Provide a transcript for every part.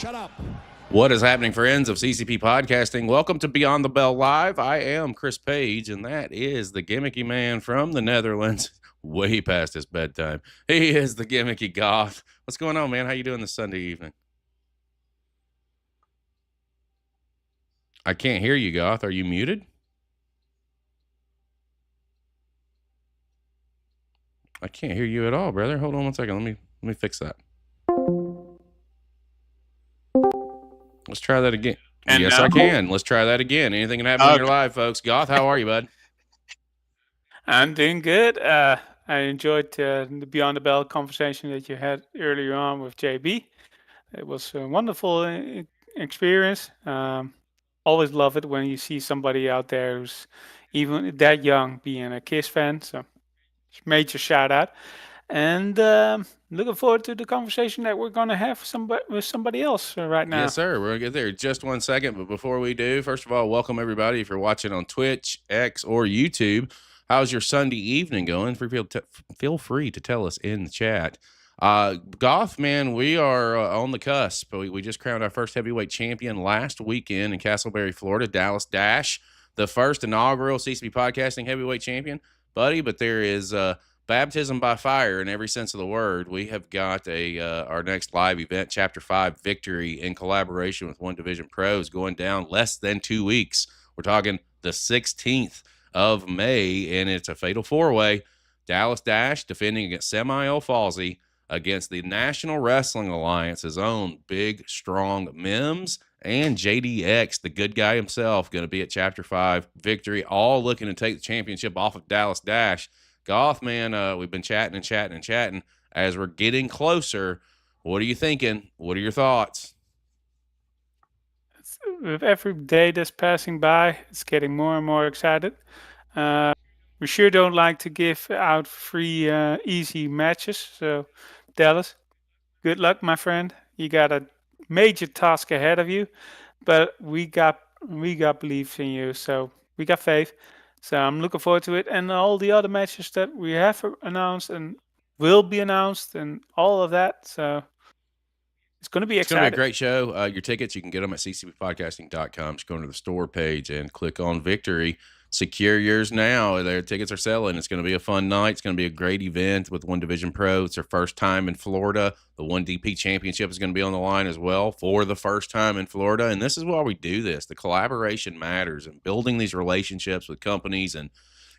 Shut up. What is happening, friends of CCP Podcasting? Welcome to Beyond the Bell Live. I am Chris Page, and that is the gimmicky man from the Netherlands, way past his bedtime. He is the gimmicky Goth. What's going on, man? How you doing this Sunday evening? I can't hear you, Goth. Are you muted? I can't hear you at all, brother. Hold on one second. Let me fix that. Let's try that again. And yes, now? I can. Let's try that again. Anything can happen in your life, folks. Goth, how are you, bud? I'm doing good. I enjoyed the Beyond the Bell conversation that you had earlier on with JB. It was a wonderful experience. Always love it when you see somebody out there who's even that young being a Kiss fan. So major shout out. And looking forward to the conversation that we're going to have with somebody else right now. Yes, sir. We're going to get there in just 1 second. But before we do, first of all, welcome everybody. If you're watching on Twitch, X, or YouTube, how's your Sunday evening going? Feel free to tell us in the chat. Goth, man, we are on the cusp. We just crowned our first heavyweight champion last weekend in Castleberry, Florida, Dallas Dash, the first inaugural CCP Podcasting heavyweight champion, buddy. But there is baptism by fire in every sense of the word. We have got our next live event, Chapter 5 Victory, in collaboration with One Division Pros, going down less than 2 weeks. We're talking the 16th of May, and it's a fatal four-way. Dallas Dash defending against Samael Falsey against the National Wrestling Alliance's own big, strong Mims, and JDX, the good guy himself, going to be at Chapter 5 Victory, all looking to take the championship off of Dallas Dash. Goth, man, we've been chatting as we're getting closer. What are you thinking? What are your thoughts? With every day that's passing by, it's getting more and more excited. We sure don't like to give out free, easy matches. So, Dallas, good luck, my friend. You got a major task ahead of you, but we got belief in you. So we got faith. So I'm looking forward to it, and all the other matches that we have announced and will be announced, and all of that. So it's going to be exciting. It's going to be a great show. Your tickets, you can get them at ccppodcasting.com. Just go into the store page and click on Victory. Secure yours now. Their tickets are selling. It's going to be a fun night. It's going to be a great event with One Division Pro. It's their first time in Florida. The 1DP Championship is going to be on the line as well for the first time in Florida. And this is why we do this. The collaboration matters, and building these relationships with companies and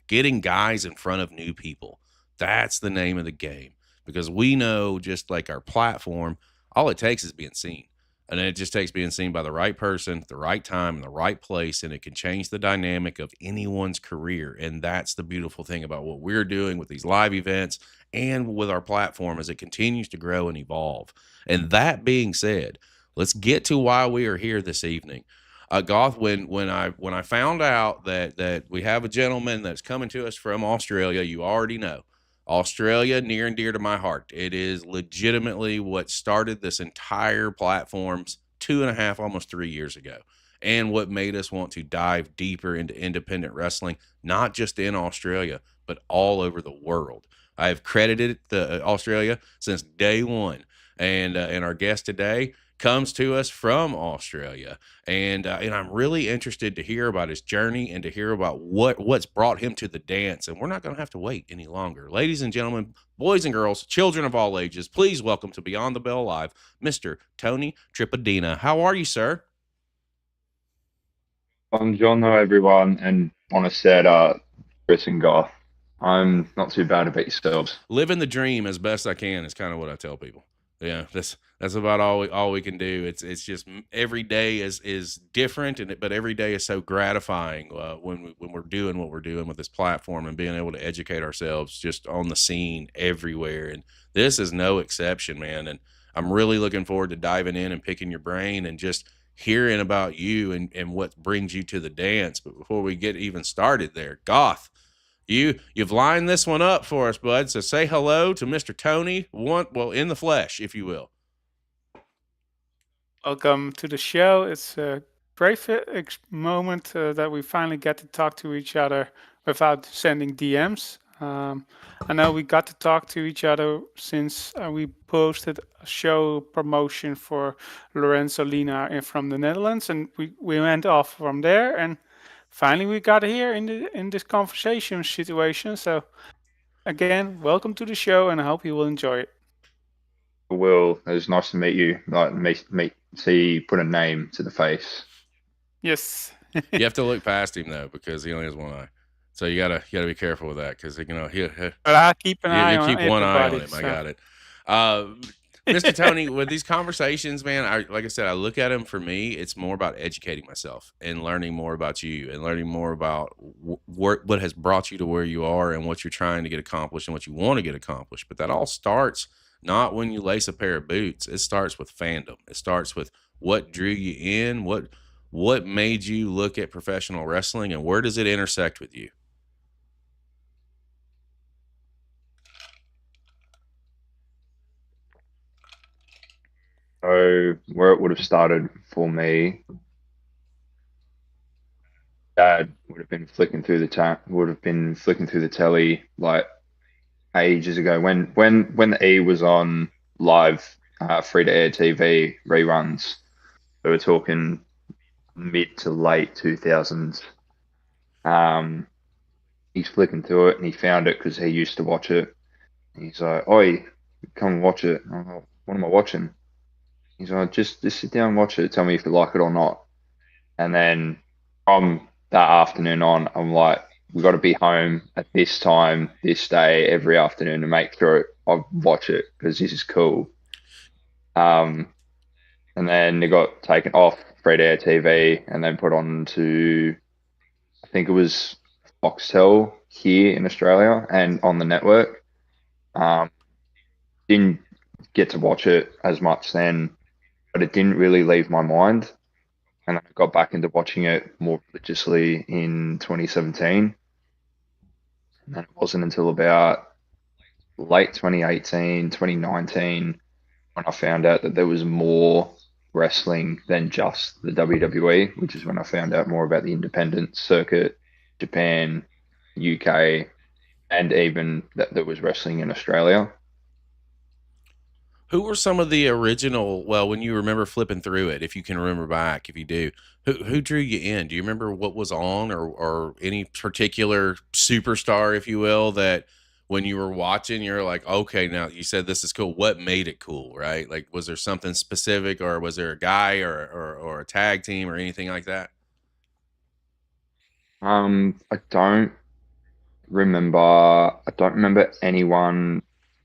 getting guys in front of new people. That's the name of the game, because we know, just like our platform, all it takes is being seen. And it just takes being seen by the right person at the right time in the right place, and it can change the dynamic of anyone's career. And that's the beautiful thing about what we're doing with these live events and with our platform as it continues to grow and evolve. And that being said, let's get to why we are here this evening. Goth, when I found out that we have a gentleman that's coming to us from Australia, you already know. Australia, near and dear to my heart. It is legitimately what started this entire platform's 2.5, almost 3 years ago, and what made us want to dive deeper into independent wrestling, not just in Australia, but all over the world. I have credited Australia since day one, and our guest today comes to us from Australia, and I'm really interested to hear about his journey and to hear about what's brought him to the dance. And we're not going to have to wait any longer. Ladies and gentlemen, boys and girls, children of all ages, please welcome to Beyond the Bell Live, Mr. Tony Tripodina. How are you, sir? Buongiorno, everyone, and want to say, Chris and Goth, I'm not too bad about yourselves. Living the dream as best I can is kind of what I tell people. Yeah, that's about all we can do. It's just every day is different, but every day is so gratifying when we're doing what we're doing with this platform and being able to educate ourselves just on the scene everywhere. And this is no exception, man. And I'm really looking forward to diving in and picking your brain and just hearing about you and what brings you to the dance. But before we get even started there, Goth, You've lined this one up for us, bud. So say hello to Mr. Tony, in the flesh, if you will. Welcome to the show. It's a great moment that we finally get to talk to each other without sending DMs. I know we got to talk to each other since we posted a show promotion for Lorenzo Lina from the Netherlands, and we went off from there, and finally we got here in this conversation situation. So again, welcome to the show, and I hope you will enjoy it. Will, it was nice to meet you. Like see you put a name to the face. Yes. You have to look past him though, because he only has one eye. So you gotta be careful with that, because But I keep an eye on keep one eye on everybody. him. I got it. Mr. Tony, with these conversations, man, like I said, I look at them. For me, it's more about educating myself and learning more about you and learning more about what has brought you to where you are and what you're trying to get accomplished and what you want to get accomplished. But that all starts not when you lace a pair of boots. It starts with fandom. It starts with what drew you in, what made you look at professional wrestling, and where does it intersect with you? So where it would have started for me, Dad would have been flicking through the telly like ages ago when the E was on live, free to air TV reruns. We were talking mid to late 2000s. He's flicking through it and he found it because he used to watch it. He's like, "Oi, come and watch it." I'm like, "What am I watching?" He's like, "Just sit down and watch it. Tell me if you like it or not." And then from that afternoon on, I'm like, "We got to be home at this time, this day, every afternoon to make sure I watch it because this is cool." And then it got taken off free to air TV and then put on to, I think it was Foxtel here in Australia and on the network. Didn't get to watch it as much then, but it didn't really leave my mind. And I got back into watching it more religiously in 2017. And then it wasn't until about late 2018, 2019 when I found out that there was more wrestling than just the WWE, which is when I found out more about the independent circuit, Japan, UK, and even that there was wrestling in Australia. Who were some of the original? Well, when you remember flipping through it, if you can remember back, if you do, who drew you in? Do you remember what was on, or any particular superstar, if you will, that when you were watching, you're like, okay, now you said this is cool. What made it cool, right? Like, was there something specific, or was there a guy, or a tag team, or anything like that? I don't remember anyone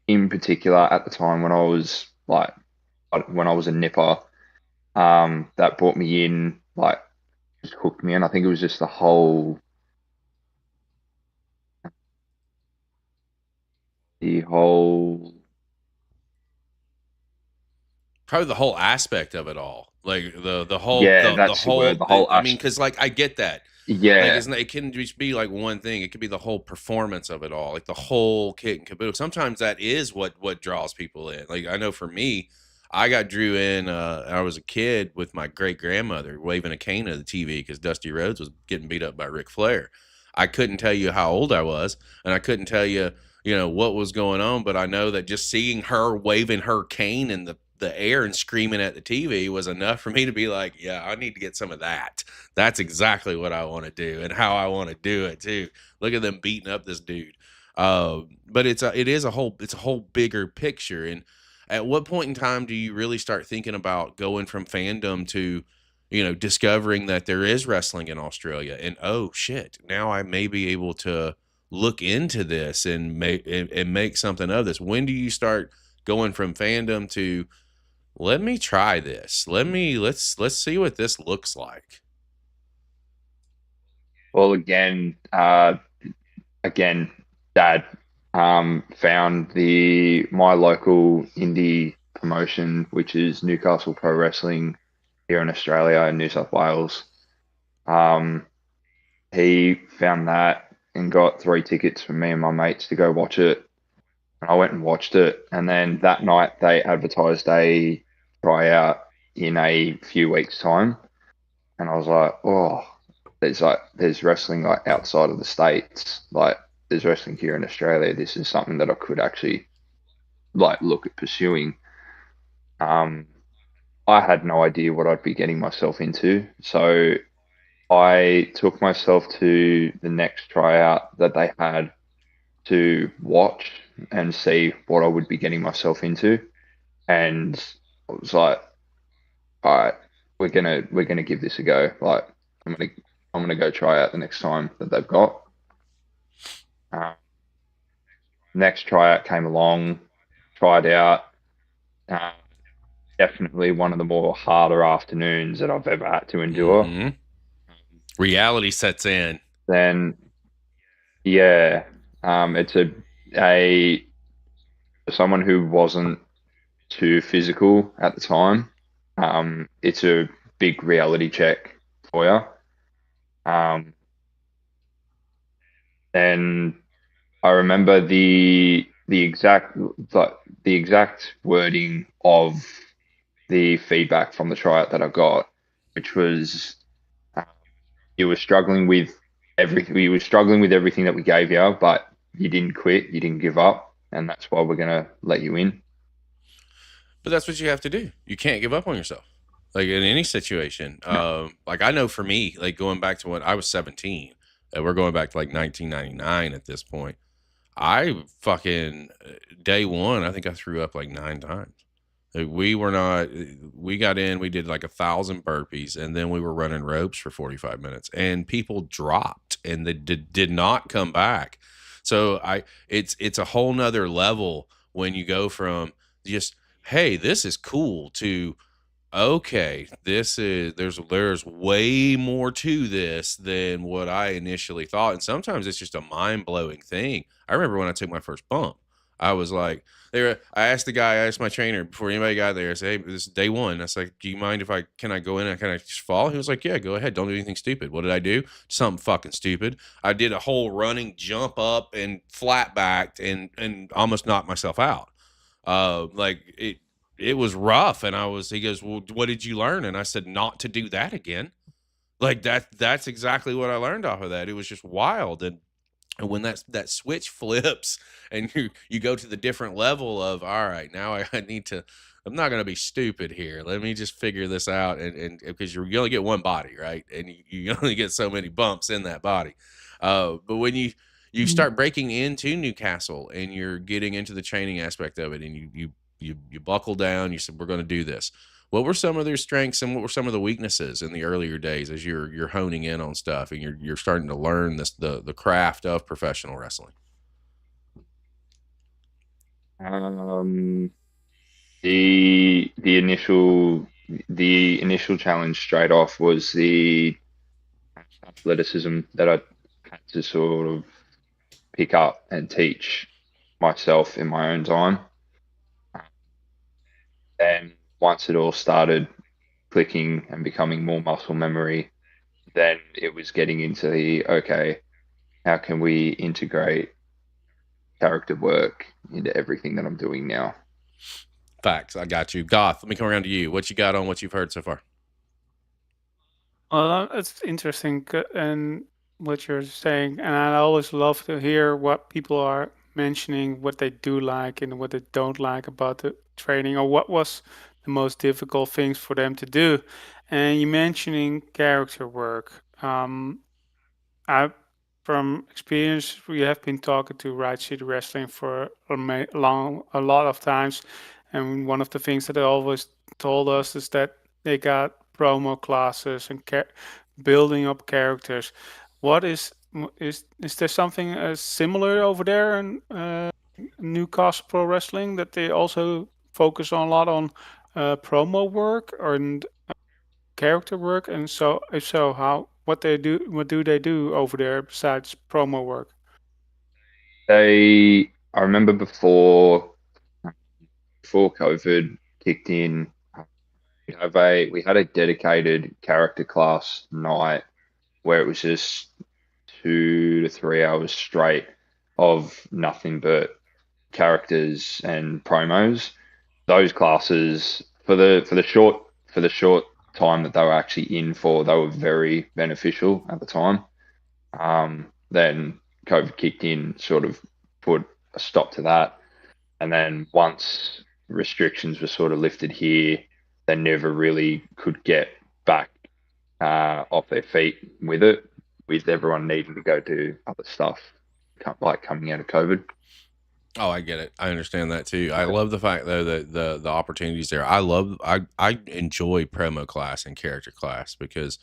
in particular at the time when I was a nipper, that brought me in, like just hooked me in. I think it was just the whole Probably the whole aspect of it all, like the whole yeah, that's the word, the whole I mean, because like I get that. Like, yeah. it can just be like one thing. It could be the whole performance of it all, like the whole kit and caboodle. Sometimes that is what draws people in. Like, I know for me, I got drew in. I was a kid with my great grandmother waving a cane at the TV because Dusty Rhodes was getting beat up by Ric Flair. I couldn't tell you how old I was, and I couldn't tell you, what was going on. But I know that just seeing her waving her cane in the air and screaming at the TV was enough for me to be like, yeah, I need to get some of that. That's exactly what I want to do and how I want to do it too. Look at them beating up this dude. But it's a whole bigger picture. And at what point in time do you really start thinking about going from fandom to, discovering that there is wrestling in Australia, and oh shit, now I may be able to look into this and make something of this? When do you start going from fandom to, let me try this. Let's see what this looks like. Well, again, Dad found my local indie promotion, which is Newcastle Pro Wrestling here in Australia in New South Wales. He found that and got 3 tickets for me and my mates to go watch it. And I went and watched it. And then that night they advertised a tryout in a few weeks' time. And I was like, oh, there's wrestling like outside of the States. Like, there's wrestling here in Australia. This is something that I could actually like look at pursuing. I had no idea what I'd be getting myself into, so I took myself to the next tryout that they had to watch and see what I would be getting myself into, and I was like, all right, we're gonna give this a go. Like, I'm gonna go try out the next time that they've got. Uh, Next tryout came along, tried out. Uh, Definitely one of the more harder afternoons that I've ever had to endure. Mm-hmm. Reality sets in. Then, yeah, it's a for someone who wasn't too physical at the time. It's a big reality check for you. And I remember the exact the exact wording of the feedback from the tryout that I got, which was you were struggling with everything. You were struggling with everything that we gave you, but you didn't quit. You didn't give up, and that's why we're gonna let you in. But that's what you have to do. You can't give up on yourself. Like in any situation. Like I know for me, like going back to when I was 17, we're going back to like 1999 at this point. I fucking day one, I think I threw up like 9 times. Like we got in, we did like 1,000 burpees, and then we were running ropes for 45 minutes, and people dropped and they did not come back. So it's a whole nother level when you go from just, hey, this is cool to, okay, there's way more to this than what I initially thought. And sometimes it's just a mind-blowing thing. I remember when I took my first bump, I was like, I asked my trainer before anybody got there, I said, hey, this is day one. I was like, do you mind if can I go in and kind of just fall? He was like, yeah, go ahead. Don't do anything stupid. What did I do? Something fucking stupid. I did a whole running jump up and flat backed and almost knocked myself out. Like it was rough. And he goes, well, what did you learn? And I said, not to do that again. Like that's exactly what I learned off of that. It was just wild. And when that switch flips and you go to the different level of, all right, now I need to, I'm not going to be stupid here. Let me just figure this out. And because you only get one body, right? And you only get so many bumps in that body. But when you start breaking into Newcastle and you're getting into the training aspect of it, and you buckle down, you said, we're going to do this. What were some of their strengths and what were some of the weaknesses in the earlier days as you're honing in on stuff and you're starting to learn the craft of professional wrestling? The initial challenge straight off was the athleticism that I had to sort of pick up and teach myself in my own time. And once it all started clicking and becoming more muscle memory, then it was getting into okay, how can we integrate character work into everything that I'm doing now? Facts. I got you. Goth, let me come around to you. What you got on what you've heard so far? Well, it's interesting and what you're saying, and I always love to hear what people are mentioning, what they do like and what they don't like about the training, or what was the most difficult things for them to do. And you mentioning character work. I, from experience, we have been talking to Right City Wrestling for a lot of times, and one of the things that they always told us is that they got promo classes and building up characters. What is there something similar over there in Newcastle Pro Wrestling that they also focus on a lot on promo work and character work? And so, if so, what do they do over there besides promo work? I remember before COVID kicked in, we had a dedicated character class night where it was just 2 to 3 hours straight of nothing but characters and promos. Those classes for the short time that they were actually in for, they were very beneficial at the time. Then COVID kicked in, sort of put a stop to that. And then once restrictions were sort of lifted here, they never really could get back off their feet with it, with everyone needing to go do other stuff, like coming out of COVID. Oh, I get it. I understand that too. I love the fact though that the opportunities there. I enjoy promo class and character class because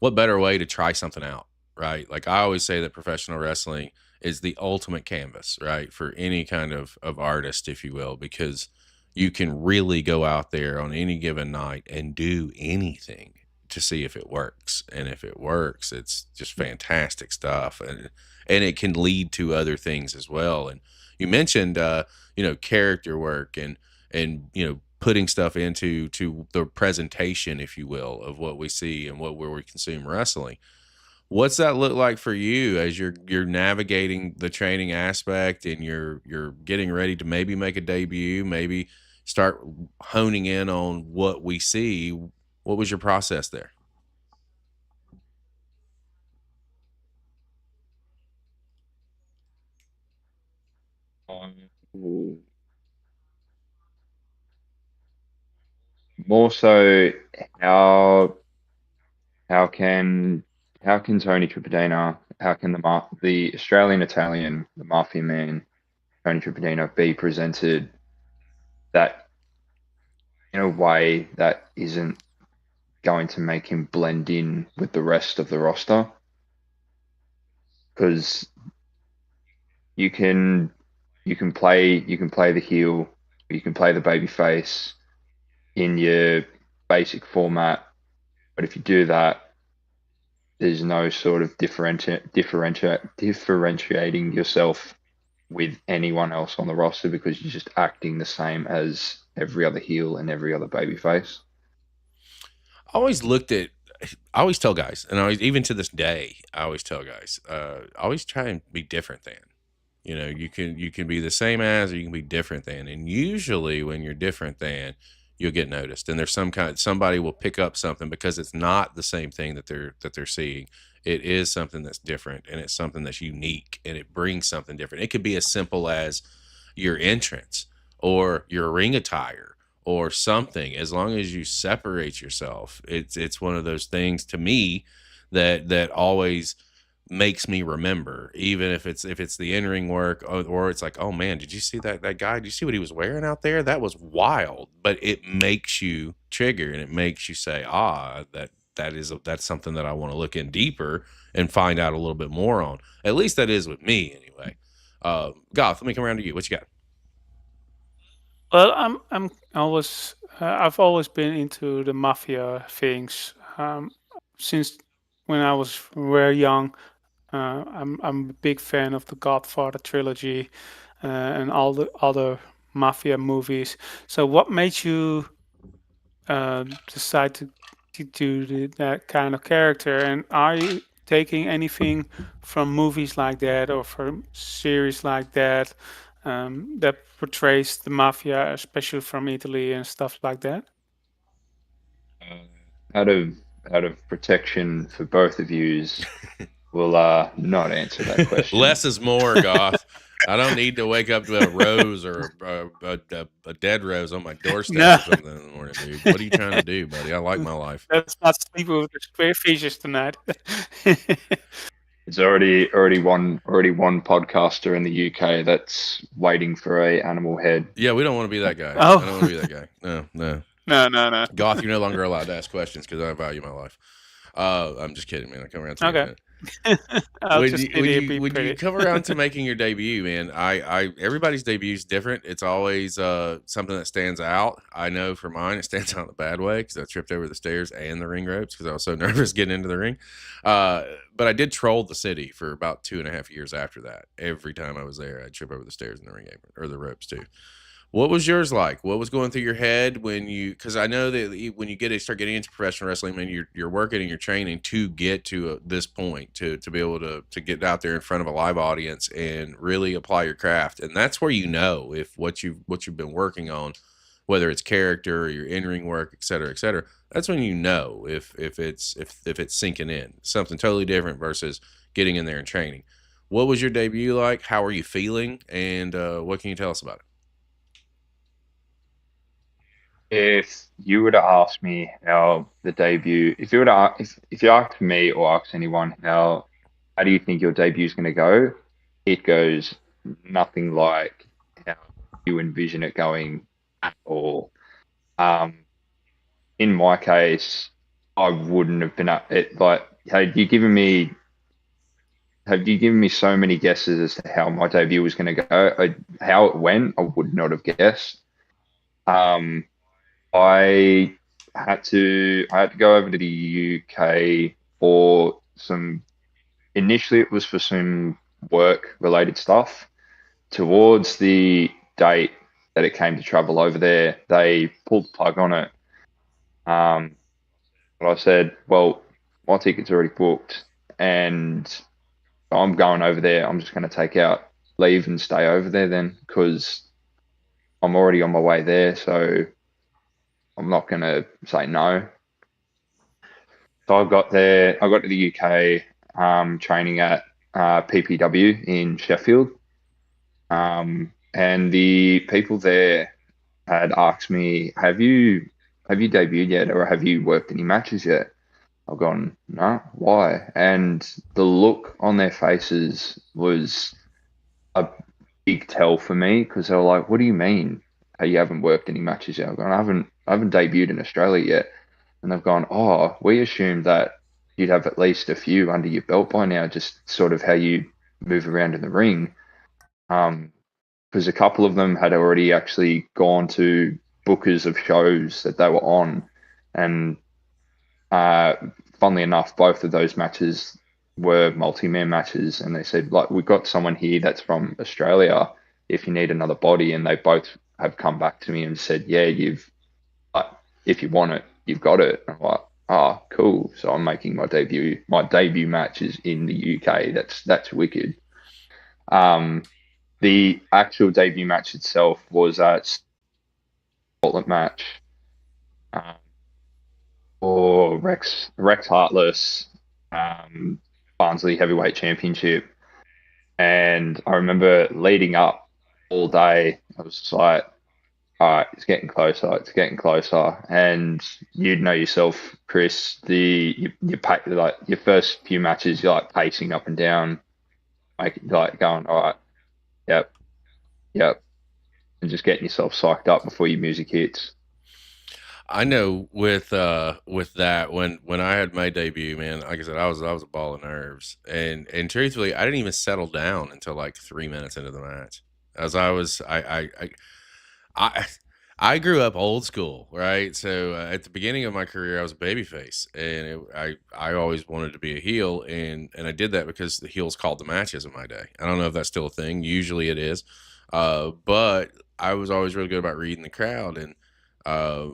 what better way to try something out, right? Like I always say that professional wrestling is the ultimate canvas, right? For any kind of artist, if you will, because you can really go out there on any given night and do anything to see if it works. And if it works, it's just fantastic stuff. And it can lead to other things as well. And you mentioned character work and putting stuff into the presentation, if you will, of what we see and where we consume wrestling. What's that look like for you as you're navigating the training aspect and you're getting ready to maybe make a debut, maybe start honing in on what we see? What was your process there? More so, how how can Tony Tripodina, how can the Australian Italian, the Mafia Man, Tony Tripodina be presented that in a way that isn't going to make him blend in with the rest of the roster? Because you can play the heel, you can play the baby face in your basic format, but if you do that, there's no sort of differentiating yourself with anyone else on the roster because you're just acting the same as every other heel and every other baby face. I always tell guys, and even to this day, I always tell guys, always try and be different than. You can be the same as, or you can be different than. And usually when you're different than, you'll get noticed. And there's somebody will pick up something because it's not the same thing that they're seeing. It is something that's different, and it's something that's unique, and it brings something different. It could be as simple as your entrance or your ring attire or something. As long as you separate yourself, it's one of those things to me that always makes me remember, even if it's the in-ring work, or it's like, oh man, did you see that guy? Did you see what he was wearing out there? That was wild. But it makes you trigger, and it makes you say, that's something that I want to look in deeper and find out a little bit more on. At least that is with me anyway. Goth, let me come around to you. What you got? Well, I've always been into the mafia things since when I was very young. I'm a big fan of the Godfather trilogy and all the other mafia movies. So, what made you decide to do that kind of character? And are you taking anything from movies like that or from series like that that portrays the mafia, especially from Italy and stuff like that? Out of protection for both of yous, will not answer that question. Less is more, Goth. I don't need to wake up to a rose or a dead rose on my doorstep No. or something in the morning, dude. What are you trying to do, buddy? I like my life. Let's not sleep with the square fishes tonight. There's already one podcaster in the UK that's waiting for a animal head. Yeah, we don't want to be that guy. Oh. I don't want to be that guy. No. No. Goth, you're no longer allowed to ask questions because I value my life. I'm just kidding, man. I come around to Okay. when you come around to making your debut, man, I everybody's debut is different. It's always something that stands out. I know for mine, it stands out in a bad way because I tripped over the stairs and the ring ropes because I was so nervous getting into the ring. But I did troll the city for about 2.5 years after that. Every time I was there, I'd trip over the stairs and the ring apron or the ropes too. What was yours like? What was going through your head when because I know that when you start getting into professional wrestling, man, you're working and you're training to get to this point, to be able to get out there in front of a live audience and really apply your craft. And that's where you know if what you've been working on, whether it's character or your in-ring work, et cetera, that's when you know if it's sinking in. Something totally different versus getting in there and training. What was your debut like? How are you feeling? And what can you tell us about it? If you were to ask me how the debut, if you were to, if you asked me or asked anyone how do you think your debut is going to go, it goes nothing like how you envision it going at all. Um, in my case, I wouldn't have been up it like had you given me so many guesses as to how my debut was going to go, how it went, I would not have guessed. Um, I I had to go over to the UK for some initially it was for some work related stuff. Towards the date that it came to travel over there, they pulled the plug on it. But I said, well, my ticket's already booked and I'm going over there. I'm just going to take out leave and stay over there then because I'm already on my way there. So I'm not going to say no. So I got there, I got to the UK, training at PPW in Sheffield. And the people there had asked me, have you debuted yet or have you worked any matches yet? I've gone, no, why? And the look on their faces was a big tell for me because they were like, what do you mean? Hey, you haven't worked any matches yet? I've gone, I haven't debuted in Australia yet. And they've gone, oh, we assumed that you'd have at least a few under your belt by now, just sort of how you move around in the ring. Because a couple of them had already actually gone to bookers of shows that they were on. And funnily enough, both of those matches were multi-man matches. And they said, like, we've got someone here that's from Australia if you need another body. And they both have come back to me and said, yeah, if you want it, you've got it. And I'm like, oh, cool. So I'm making my debut. My debut match is in the UK. That's wicked. The actual debut match itself was a gauntlet match for Rex Heartless Barnsley Heavyweight Championship. And I remember leading up all day, I was just like, all right, it's getting closer. It's getting closer, and you'd know yourself, Chris. Like your first few matches, you're like pacing up and down, like going, all right, yep, yep, and just getting yourself psyched up before your music hits. I know with that when I had my debut, man, like I said, I was a ball of nerves, and truthfully, I didn't even settle down until like 3 minutes into the match, as I I grew up old school, right? So at the beginning of my career, I was a babyface, and I always wanted to be a heel, and I did that because the heels called the matches in my day. I don't know if that's still a thing. Usually it is, but I was always really good about reading the crowd, and uh,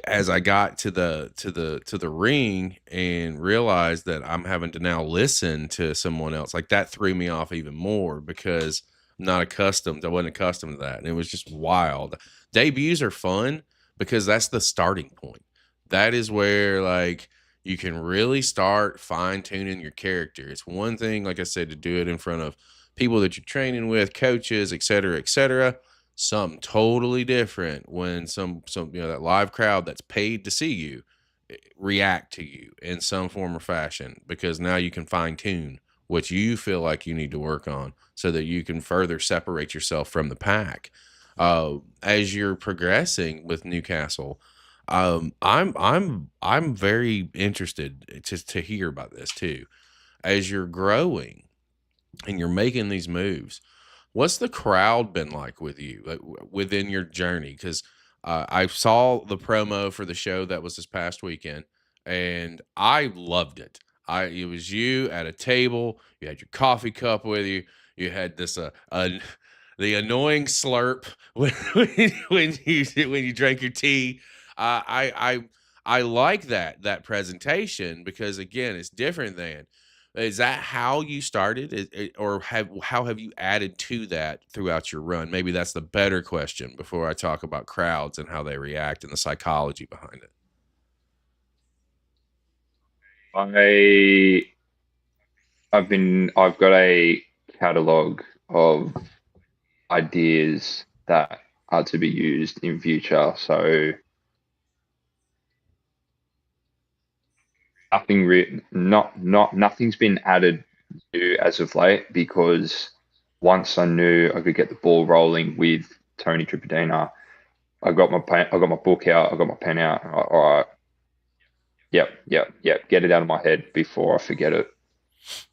as I got to the ring and realized that I'm having to now listen to someone else, like that threw me off even more because I'm not accustomed. I wasn't accustomed to that, and it was just wild. Debuts are fun because that's the starting point. That is where like you can really start fine tuning your character. It's one thing, like I said, to do it in front of people that you're training with, coaches, et cetera, et cetera. Something totally different when some that live crowd that's paid to see you react to you in some form or fashion, because now you can fine tune what you feel like you need to work on so that you can further separate yourself from the pack. As you're progressing with Newcastle, I'm very interested to hear about this too. As you're growing and you're making these moves, what's the crowd been like with you, like within your journey? Because I saw the promo for the show that was this past weekend, and I loved it. It was you at a table. You had your coffee cup with you. You had this the annoying slurp when you drank your tea. I like that presentation because again, it's different than. Is that how you started, or how have you added to that throughout your run? Maybe that's the better question before I talk about crowds and how they react and the psychology behind it. I I've got a catalog of ideas that are to be used in future. So nothing's been added new as of late, because once I knew I could get the ball rolling with Tony Tripodina, I got my book out, I got my pen out. All right, yep, get it out of my head before I forget it.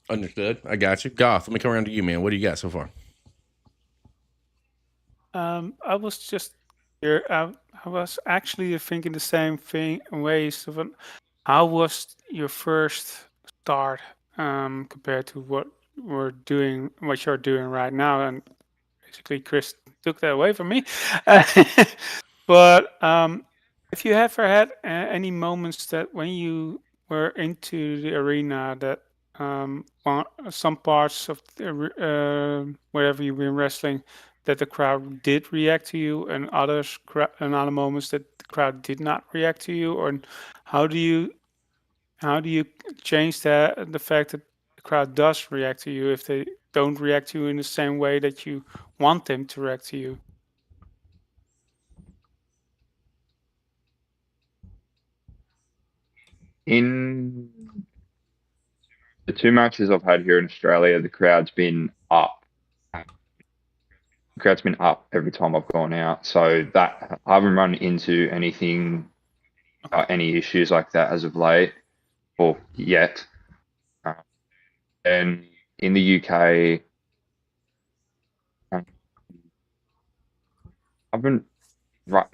Understood. I got you. Goth, let me come around to you, man. What do you got so far? I was just here. I was actually thinking the same thing in ways of how was your first start compared to what what you're doing right now, and basically Chris took that away from me. But if you ever had any moments that when you were into the arena that some parts of wherever you've been wrestling that the crowd did react to you, and and other moments that the crowd did not react to you, or how do you change the fact that the crowd does react to you if they don't react to you in the same way that you want them to react to you? In the two matches I've had here in Australia, the crowd's been up. The crowd's been up every time I've gone out. So that I haven't run into any issues like that as of late or yet. And in the UK, I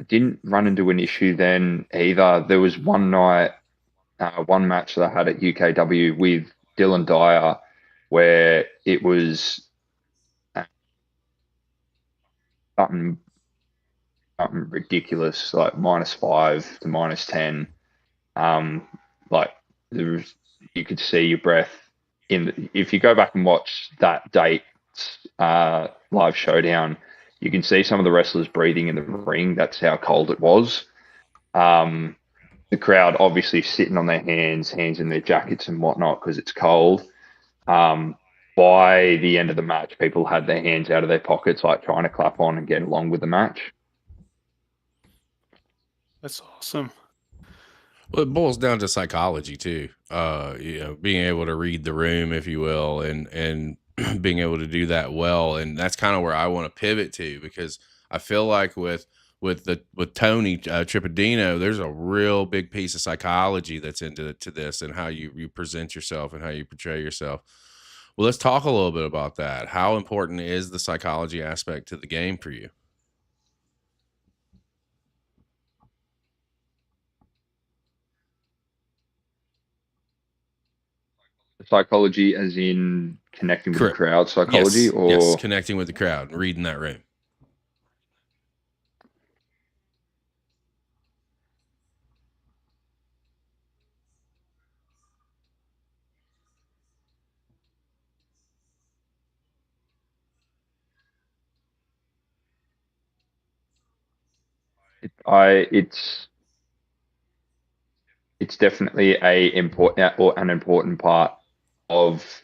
didn't run into an issue then either. There was one night, one match that I had at UKW with Dylan Dyer, where it was something ridiculous, like -5 to -10. Like you could see your breath if you go back and watch that date live showdown, you can see some of the wrestlers breathing in the ring. That's how cold it was. The crowd obviously sitting on their hands in their jackets and whatnot because it's cold. By the end of the match, people had their hands out of their pockets, like trying to clap on and get along with the match. That's awesome. Well, it boils down to psychology too. Being able to read the room, if you will, and being able to do that well. And that's kind of where I want to pivot to, because I feel like with Tony Tripodina, there's a real big piece of psychology that's into this, and how you present yourself and how you portray yourself. Well, let's talk a little bit about that. How important is the psychology aspect to the game for you? Psychology as in connecting with Correct. the crowd psychology? Yes, or yes, connecting with the crowd and reading that room. it's definitely an important part of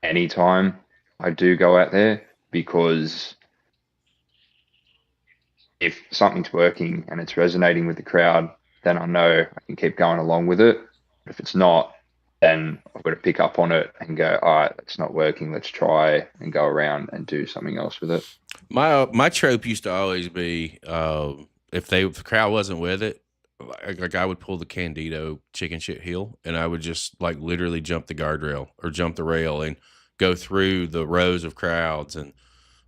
any time I do go out there, because if something's working and it's resonating with the crowd, then I know I can keep going along with it. But if it's not, then I've got to pick up on it and go, all right, that's not working. Let's try and go around and do something else with it. My trope used to always be if the crowd wasn't with it, like I would pull the Candido chicken shit heel, and I would just like literally jump the guardrail or jump the rail and go through the rows of crowds, and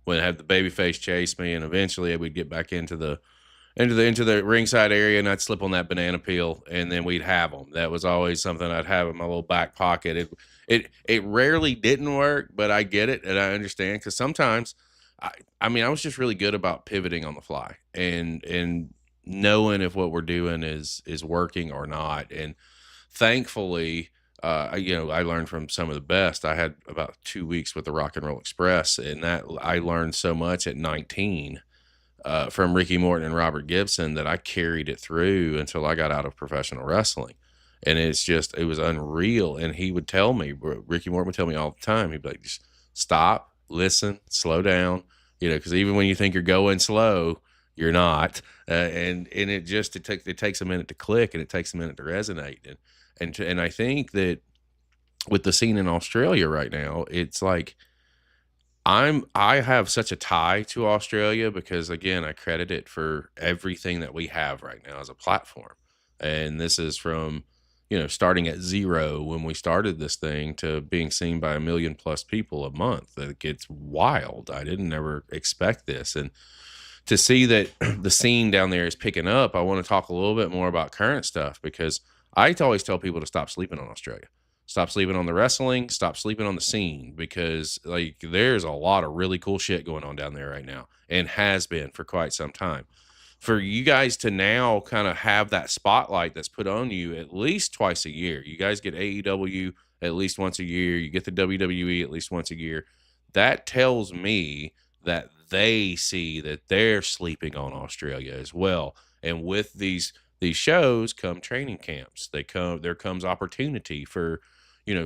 when I had the babyface chase me, and eventually we'd get back into the ringside area, and I'd slip on that banana peel, and then we'd have them. That was always something I'd have in my little back pocket. It rarely didn't work, but I get it and I understand, because sometimes I mean I was just really good about pivoting on the fly and knowing if what we're doing is working or not. And thankfully, I learned from some of the best. I had about 2 weeks with the Rock and Roll Express, and that I learned so much at 19 from Ricky Morton and Robert Gibson that I carried it through until I got out of professional wrestling. And it was unreal. And he would tell me, Ricky Morton would tell me all the time, he'd be like, just stop, listen, slow down, because even when you think you're going slow, you're not. And it takes a minute to click, and it takes a minute to resonate. And I think that with the scene in Australia right now, it's like, I have such a tie to Australia because, again, I credit it for everything that we have right now as a platform. And this is from, starting at zero when we started this thing to being seen by 1 million plus people a month. That gets wild. I didn't ever expect this. And to see that the scene down there is picking up, I want to talk a little bit more about current stuff, because I always tell people to stop sleeping on Australia. Stop sleeping on the wrestling, stop sleeping on the scene, because like there's a lot of really cool shit going on down there right now, and has been for quite some time. For you guys to now kind of have that spotlight that's put on you at least twice a year. You guys get AEW at least once a year, you get the WWE at least once a year. That tells me that they see that they're sleeping on Australia as well. And with these shows come training camps. There comes opportunity for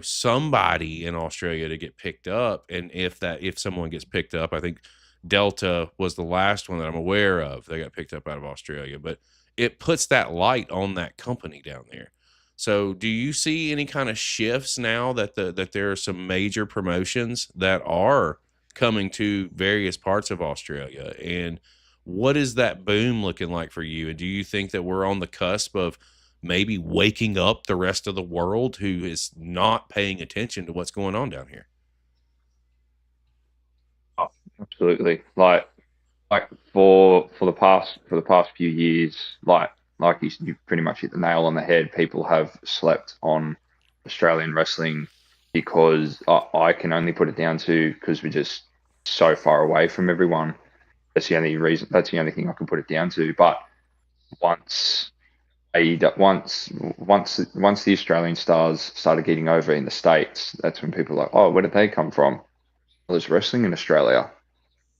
somebody in Australia to get picked up. And if someone gets picked up, I think Delta was the last one that I'm aware of. They got picked up out of Australia, but it puts that light on that company down there. So do you see any kind of shifts now that there are some major promotions that are coming to various parts of Australia? And what is that boom looking like for you? And do you think that we're on the cusp of maybe waking up the rest of the world who is not paying attention to what's going on down here? Oh, absolutely. Like for the past few years, like you pretty much hit the nail on the head. People have slept on Australian wrestling because I can only put it down to because we're just so far away from everyone. That's the only reason. That's the only thing I can put it down to. But once once the Australian stars started getting over in the States, that's when people are like, oh, where did they come from? Oh, there's wrestling in Australia.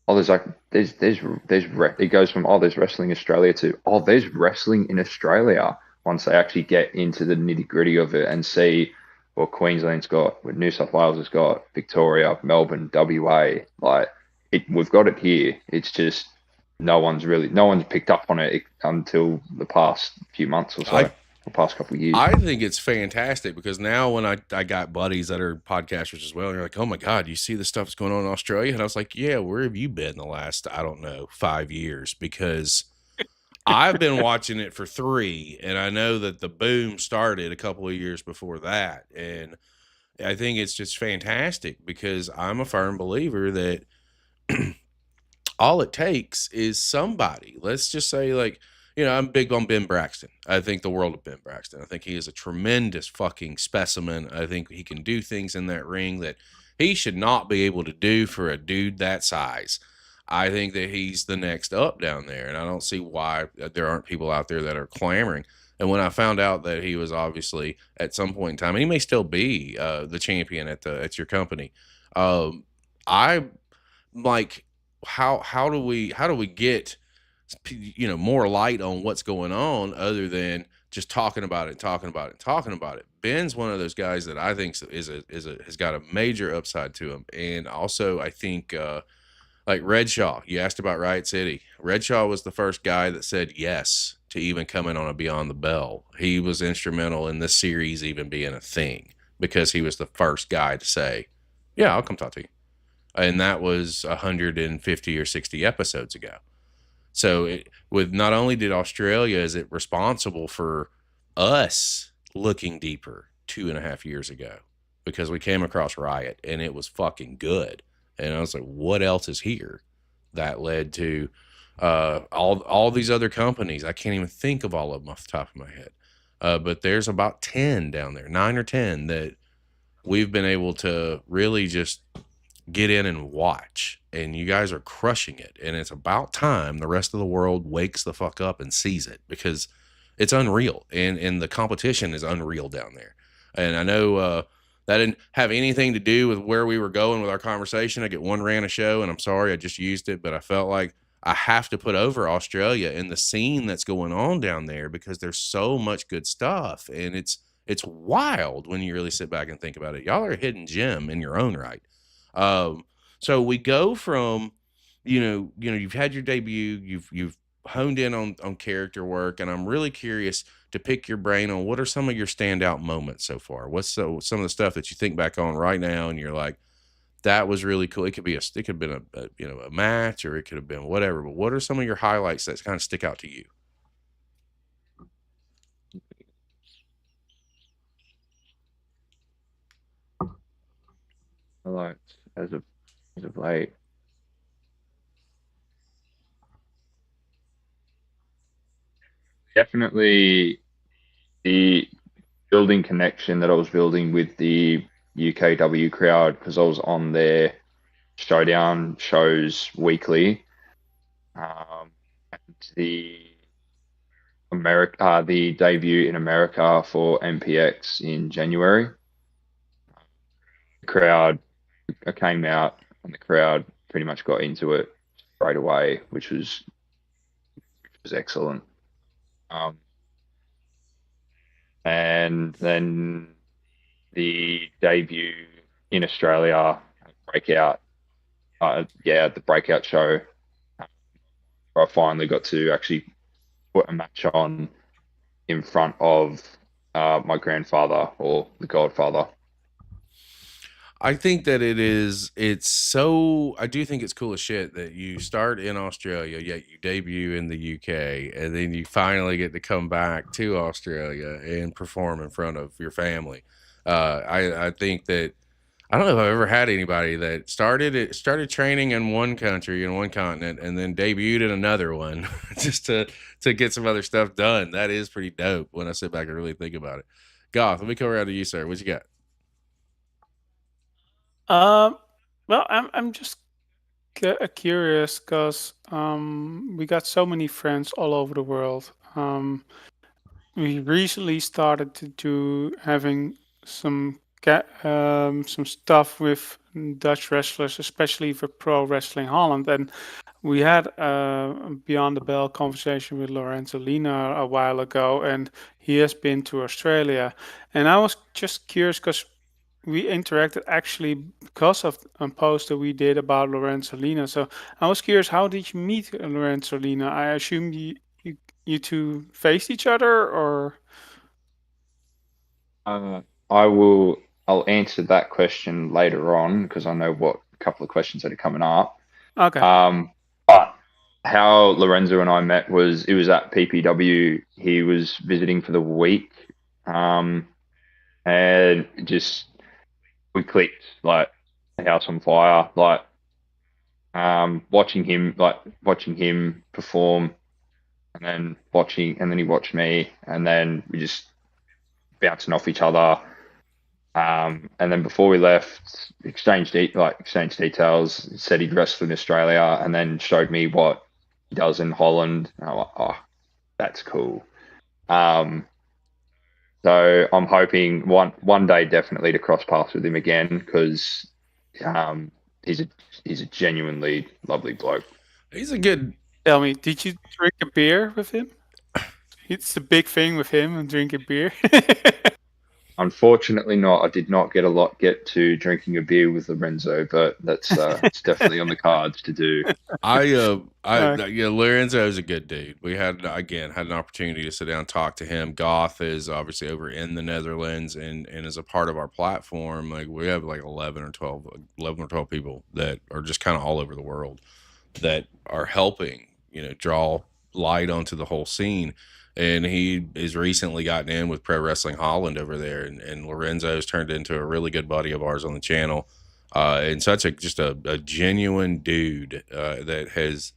Oh, it goes from, oh, there's wrestling in Australia to, oh, there's wrestling in Australia, once they actually get into the nitty gritty of it and see what Queensland's got, what New South Wales has got, Victoria, Melbourne, WA. We've got it here. It's just no one's picked up on it until the past few months or so. The past couple of years. I think it's fantastic because now when I got buddies that are podcasters as well, and they're like, oh my God, you see the stuff that's going on in Australia? And I was like, yeah, where have you been the last, I don't know, 5 years? Because I've been watching it for 3, and I know that the boom started a couple of years before that. And I think it's just fantastic because I'm a firm believer that all it takes is somebody. Let's just say, like, I'm big on Ben Braxton. I think the world of Ben Braxton. I think he is a tremendous fucking specimen. I think he can do things in that ring that he should not be able to do for a dude that size. I think that he's the next up down there, and I don't see why there aren't people out there that are clamoring. And when I found out that he was obviously at some point in time, and he may still be the champion at your company, I like how do we get more light on what's going on other than just talking about it. Ben's one of those guys that I think has got a major upside to him. And also I think like Redshaw, you asked about Riot City. Redshaw was the first guy that said yes to even coming on a Beyond the Bell. He was instrumental in this series even being a thing because he was the first guy to say, yeah, I'll come talk to you. And that was 150 or 60 episodes ago. So with not only did Australia, is it responsible for us looking deeper 2.5 years ago because we came across Riot and it was fucking good. And I was like, what else is here? That led to all these other companies. I can't even think of all of them off the top of my head. But there's about 10 down there, 9 or 10 that we've been able to really just get in and watch, and you guys are crushing it. And it's about time the rest of the world wakes the fuck up and sees it because it's unreal. And the competition is unreal down there. And I know that didn't have anything to do with where we were going with our conversation. I get one ran a show and I'm sorry, I just used it, but I felt like I have to put over Australia and the scene that's going on down there because there's so much good stuff. And it's It's wild when you really sit back and think about it. Y'all are a hidden gem in your own right. So we go from, you've had your debut, you've honed in on character work, and I'm really curious to pick your brain on what are some of your standout moments so far. What's some of the stuff that you think back on right now, and you're like, that was really cool. It could have been a match, or it could have been whatever. But what are some of your highlights that kind of stick out to you? Highlights as of late. Definitely the building connection that I was building with the UKW crowd, because I was on their showdown shows weekly. And the the debut in America for MPX in January. The crowd, I came out and the crowd pretty much got into it straight away, which was excellent. And then the debut in Australia, breakout, the breakout show, where I finally got to actually put a match on in front of my grandfather, or the Godfather. I think that I do think it's cool as shit that you start in Australia, yet you debut in the UK, and then you finally get to come back to Australia and perform in front of your family. I think that, I don't know if I've ever had anybody that started training in one country, in one continent, and then debuted in another one just to get some other stuff done. That is pretty dope when I sit back and really think about it. Goth, let me come around to you, sir. What you got? Well, I'm just curious because we got so many friends all over the world. We recently started to do having some stuff with Dutch wrestlers, especially for Pro Wrestling Holland, and we had a Beyond the Bell conversation with Lorenzo Lina a while ago, and he has been to Australia. And I was just curious because we interacted actually because of a post that we did about Lorenzo Lina. So I was curious, how did you meet Lorenzo Lina? I assume you two faced each other, or I'll answer that question later on, because I know what a couple of questions that are coming up. okay. But how Lorenzo and I met was, it was at PPW. He was visiting for the week, and just we clicked like a house on fire. Like watching him perform, and then he watched me, and then we just bouncing off each other. And then before we left, exchanged details. Said he'd wrestled in Australia, and then showed me what he does in Holland. And I'm like, oh, that's cool. So I'm hoping one day definitely to cross paths with him again, because he's a genuinely lovely bloke. He's a good. Tell me, did you drink a beer with him? It's a big thing with him and drinking beer. Unfortunately not. I did not get to drinking a beer with Lorenzo, but that's it's definitely on the cards to do. Lorenzo is a good dude. We had an opportunity to sit down and talk to him. Goth is obviously over in the Netherlands and is a part of our platform. Like, we have like 11 or 12 people that are just kind of all over the world that are helping, draw light onto the whole scene. And he has recently gotten in with Pro Wrestling Holland over there, and Lorenzo's turned into a really good buddy of ours on the channel, and such a genuine dude that has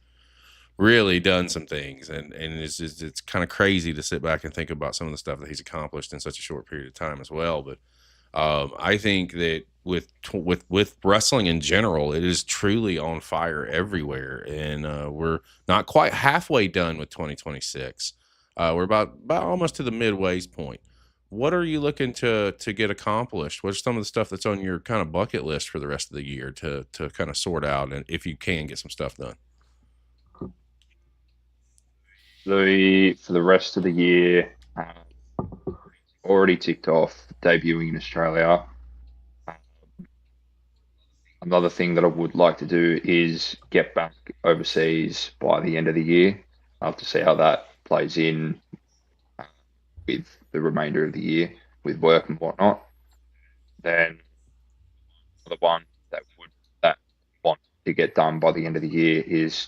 really done some things, and it's kind of crazy to sit back and think about some of the stuff that he's accomplished in such a short period of time as well. But I think that with wrestling in general, it is truly on fire everywhere, and we're not quite halfway done with 2026. We're about almost to the midway point. What are you looking to get accomplished? What's some of the stuff that's on your kind of bucket list for the rest of the year to kind of sort out, and if you can get some stuff done? For the rest of the year, already ticked off debuting in Australia. Another thing that I would like to do is get back overseas by the end of the year. I have to see how that plays in with the remainder of the year with work and whatnot. Then the one that want to get done by the end of the year is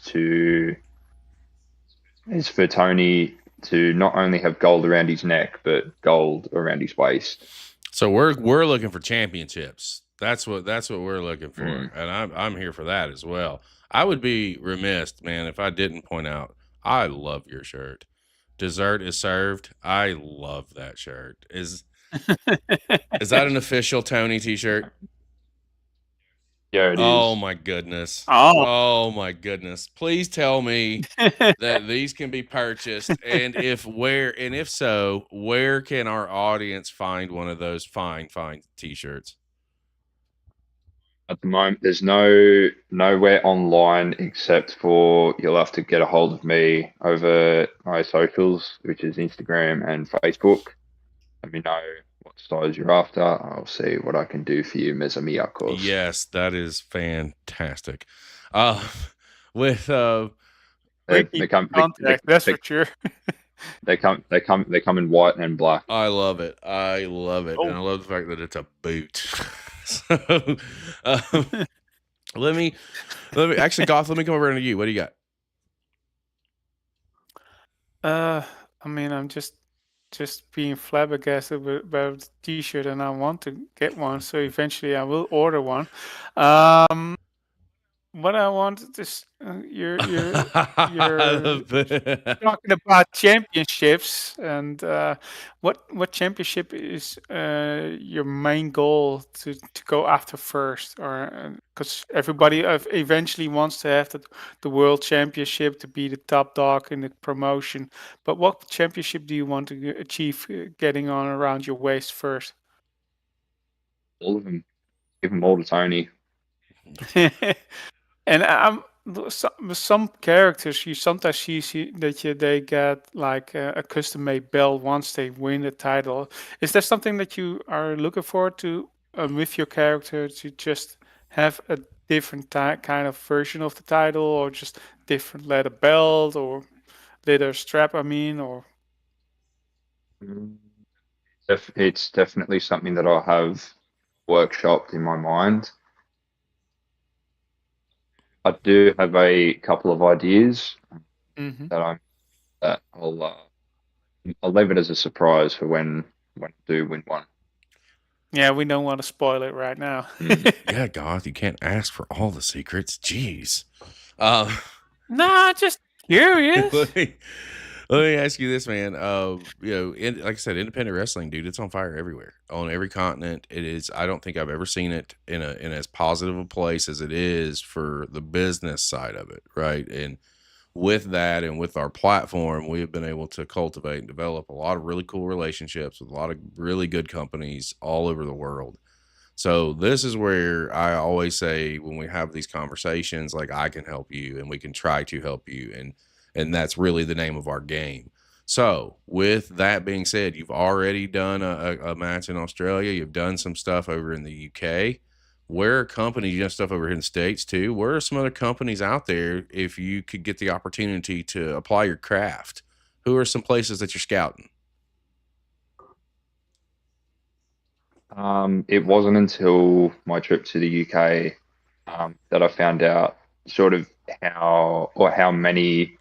for Tony to not only have gold around his neck but gold around his waist. So we're looking for championships. That's what we're looking for, and I'm here for that as well. I would be remiss, man, if I didn't point out I love your shirt. Dessert is served. I love that shirt. Is that an official Tony t-shirt? Yeah, it is. Oh my goodness. Oh. Oh my goodness. Please tell me that these can be purchased, and if so, where can our audience find one of those fine t-shirts? At the moment, there's nowhere online except for you'll have to get a hold of me over my socials, which is Instagram and Facebook. Let me know what size you're after. I'll see what I can do for you, Mesamiakos. Yes, that is fantastic. With they come that's for sure. They come in white and black. I love it. I love it, and I love the fact that it's a boot. So, let me actually, Goth. Let me come over to you. What do you got? I mean, I'm just being flabbergasted about the t-shirt, and I want to get one. So eventually, I will order one. What I want is you're talking about championships, and what championship is your main goal to go after first, or because everybody eventually wants to have the world championship to be the top dog in the promotion, but what championship do you want to achieve getting on around your waist first? All of them. Give them all to Tony. And with some characters, you sometimes see that they get like a custom-made belt once they win the title. Is there something that you are looking forward to with your character, to just have a different kind of version of the title, or just different leather belt or leather strap? I mean, or It's definitely something that I have workshopped in my mind. I do have a couple of ideas that I'll leave it as a surprise for when I do win one. Yeah, we don't want to spoil it right now. Yeah, Goth, you can't ask for all the secrets. Jeez. Nah, just curious. Let me ask you this, man. Like I said, independent wrestling, dude, it's on fire everywhere, on every continent. It is. I don't think I've ever seen it in as positive a place as it is for the business side of it, right? And with that, and with our platform, we have been able to cultivate and develop a lot of really cool relationships with a lot of really good companies all over the world. So this is where I always say, when we have these conversations, like, I can help you and we can try to help you. And that's really the name of our game. So with that being said, you've already done a match in Australia. You've done some stuff over in the UK. Where are companies, you've done stuff over here in the States too. Where are some other companies out there, if you could get the opportunity to apply your craft? Who are some places that you're scouting? It wasn't until my trip to the UK that I found out sort of how many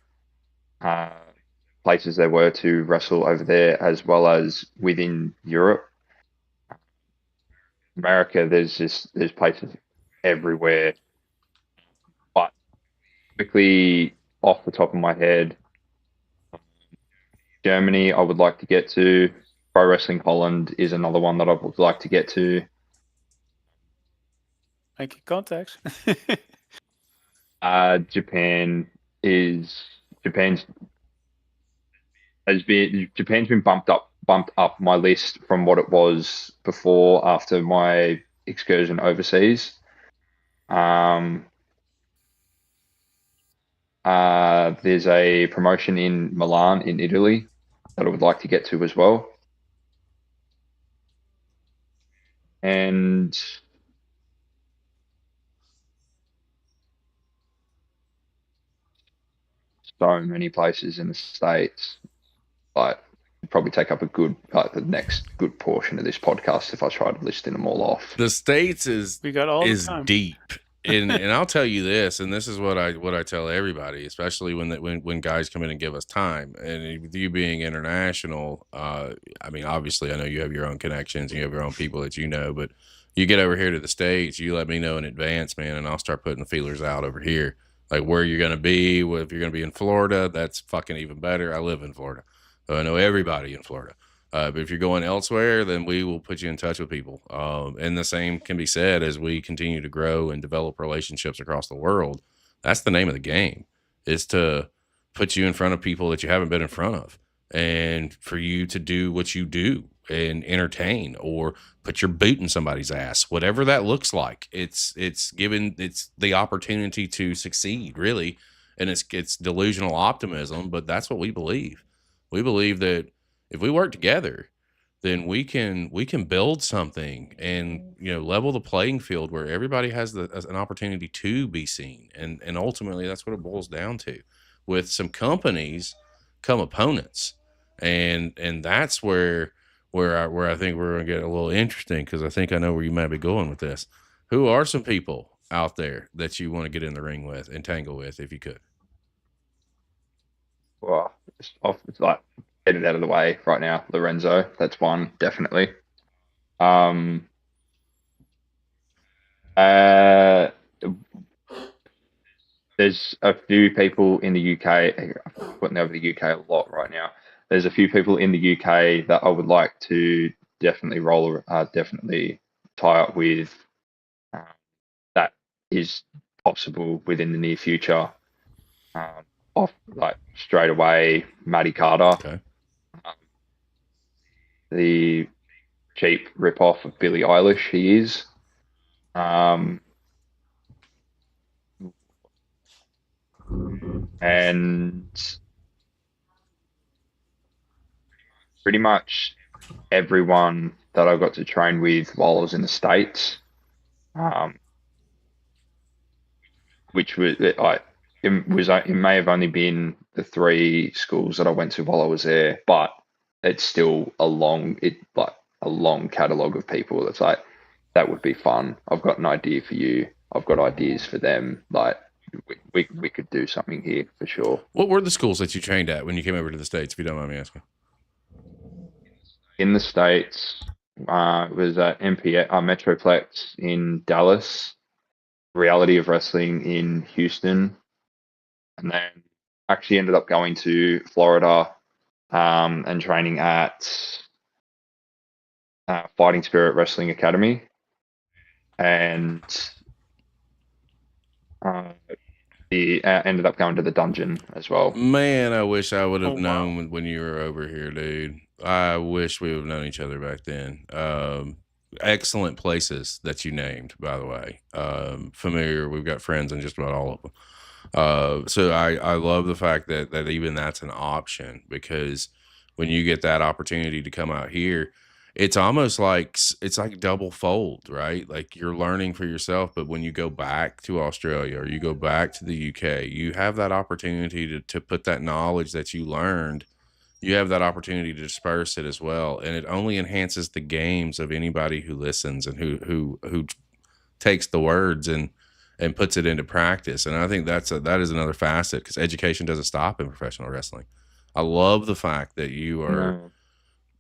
places there were to wrestle over there, as well as within Europe. America, there's places everywhere. But quickly off the top of my head, Germany, I would like to get to. Pro Wrestling Holland is another one that I would like to get to. Make contacts. Japan's been bumped up my list from what it was before, after my excursion overseas. There's a promotion in Milan in Italy that I would like to get to as well. And so many places in the States, but it'd probably take up the next good portion of this podcast if I tried listing them all off. The States We got all the is time. deep. And I'll tell you this, and this is what I tell everybody, especially when guys come in and give us time. And with you being international, I mean, obviously, I know you have your own connections, and you have your own people that you know, but you get over here to the States, you let me know in advance, man, and I'll start putting the feelers out over here, like where you're gonna be. If you're gonna be in Florida, that's fucking even better. I live in Florida, so I know everybody in Florida. But if you're going elsewhere, then we will put you in touch with people. And the same can be said as we continue to grow and develop relationships across the world. That's the name of the game, is to put you in front of people that you haven't been in front of, and for you to do what you do and entertain or put your boot in somebody's ass, whatever that looks like. It's the opportunity to succeed, really. And it's delusional optimism, but that's what we believe. We believe that if we work together, then we can build something and level the playing field where everybody has an opportunity to be seen, and ultimately that's what it boils down to. With some companies come opponents, and that's where I think we're gonna get a little interesting, because I think I know where you might be going with this. Who are some people out there that you want to get in the ring with and tangle with, if you could? Well, it's like get it out of the way right now. Lorenzo, that's one, definitely. Um, there's a few people in the UK. I'm putting over the UK a lot right now. There's a few people in the UK that I would like to definitely definitely tie up with. That is possible within the near future. Off like straight away, Matty Carter. Okay. The cheap rip-off of Billie Eilish he is. And pretty much everyone that I got to train with while I was in the States, which was it may have only been the 3 schools that I went to while I was there, but it's still a long catalogue of people. That's like, that would be fun. I've got an idea for you. I've got ideas for them. Like, we could do something here for sure. What were the schools that you trained at when you came over to the States, if you don't mind me asking? In the States, it was Metroplex in Dallas, Reality of Wrestling in Houston, and then actually ended up going to Florida and training at Fighting Spirit Wrestling Academy, and ended up going to the Dungeon as well. Man, I wish I would have known when you were over here, dude. I wish we would have known each other back then. Excellent places that you named, by the way. Familiar. We've got friends in just about all of them. So I love the fact that even that's an option, because when you get that opportunity to come out here, it's almost like double fold, right? Like, you're learning for yourself, but when you go back to Australia or you go back to the UK, you have that opportunity to put that knowledge that you learned. You have that opportunity to disperse it as well, and it only enhances the games of anybody who listens and who takes the words and puts it into practice. And I think that is another facet, because education doesn't stop in professional wrestling. I love the fact that you are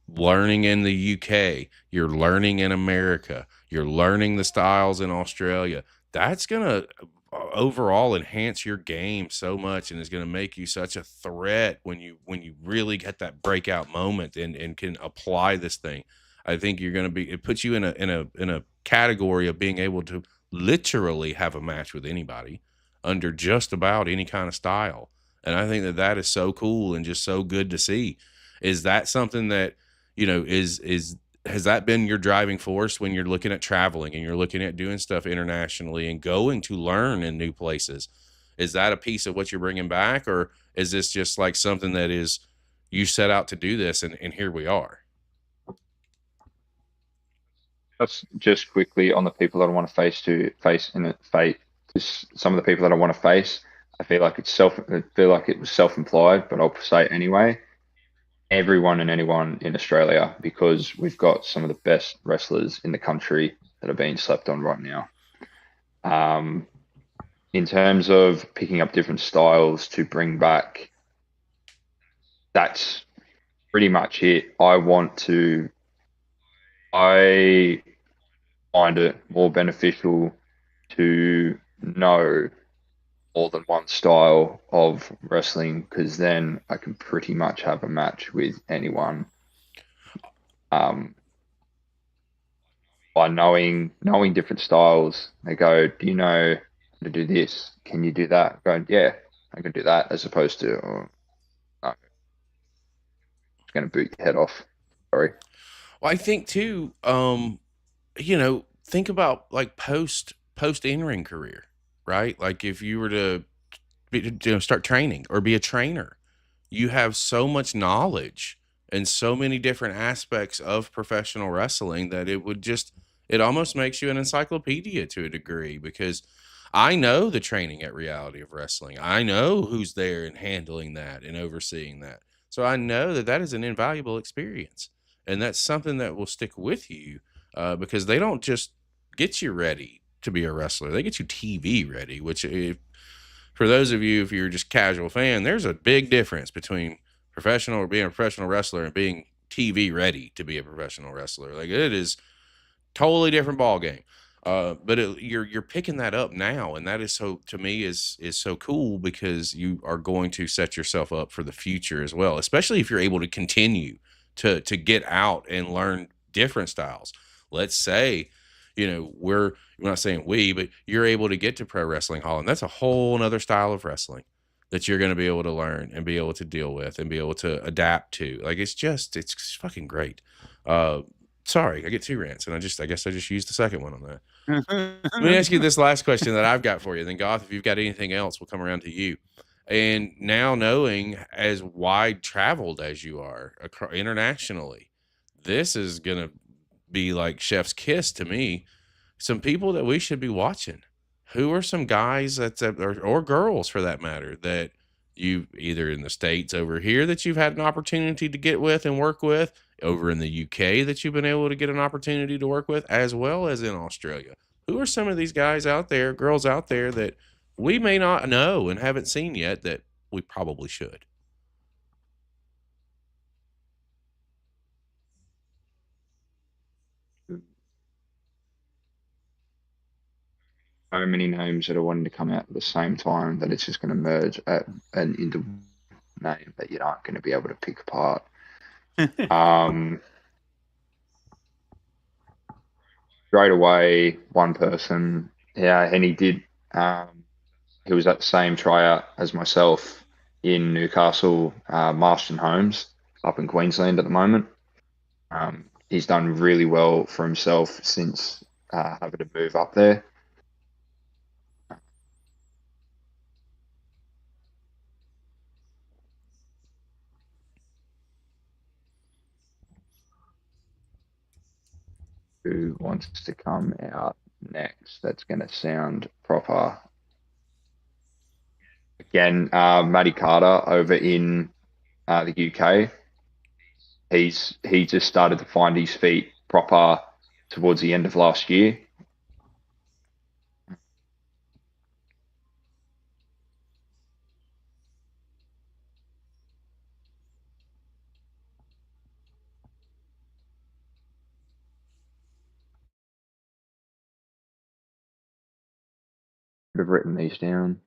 learning in the UK, you're learning in America, you're learning the styles in Australia. That's going to overall enhance your game so much, and is going to make you such a threat when you really get that breakout moment and can apply this thing. I think it puts you in a category of being able to literally have a match with anybody under just about any kind of style. And I think that is so cool and just so good to see. Is that something that, has that been your driving force when you're looking at traveling and you're looking at doing stuff internationally and going to learn in new places? Is that a piece of what you're bringing back, or is this just like something that is, you set out to do this and here we are? just quickly on the people that I want to face in it, fate. Just some of the people that I want to face. I feel like it was self-implied, but I'll say it anyway. Everyone and anyone in Australia, because we've got some of the best wrestlers in the country that are being slept on right now. In terms of picking up different styles to bring back, that's pretty much it. I find it more beneficial to know more than one style of wrestling, because then I can pretty much have a match with anyone. By knowing different styles, they go, "Do you know how to do this? Can you do that?" Going, "Yeah, I can do that," as opposed to, "Oh, no, I'm going to boot your head off." Sorry. Well, I think too, think about like post in-ring career, right? Like if you were to start training or be a trainer, you have so much knowledge and so many different aspects of professional wrestling that it almost makes you an encyclopedia to a degree, because I know the training at Reality of Wrestling. I know who's there and handling that and overseeing that. So I know that is an invaluable experience. And that's something that will stick with you, because they don't just get you ready to be a wrestler. They get you TV ready, which for those of you, if you're just casual fan, there's a big difference between professional or being a professional wrestler and being TV ready to be a professional wrestler. Like, it is totally different ball game. But you're picking that up now, and that is so, to me, is so cool, because you are going to set yourself up for the future as well, especially if you're able to continue to get out and learn different styles. Let's say, we're not saying but you're able to get to Pro Wrestling Hall, and that's a whole nother style of wrestling that you're going to be able to learn and be able to deal with and be able to adapt to. Like, it's fucking great. Sorry, I get two rants, and I guess I just used the second one on that. Let me ask you this last question that I've got for you. Then, Goth, if you've got anything else, we'll come around to you. And now, knowing as wide traveled as you are internationally, this is going to be like chef's kiss to me. Some people that we should be watching. Who are some guys or girls for that matter, that you either in the States over here that you've had an opportunity to get with and work with, over in the UK that you've been able to get an opportunity to work with, as well as in Australia? Who are some of these guys out there, girls out there, that we may not know and haven't seen yet that we probably should? So many names that are wanting to come out at the same time that it's just going to merge at an into name that you aren't going to be able to pick apart. Straight away, one person, yeah, and he did. He was at the same tryout as myself in Newcastle, Marston Holmes, up in Queensland at the moment. He's done really well for himself since having to move up there. Who wants to come out next? That's going to sound proper. Again, Matty Carter over in the UK. He just started to find his feet proper towards the end of last year. I've written these down.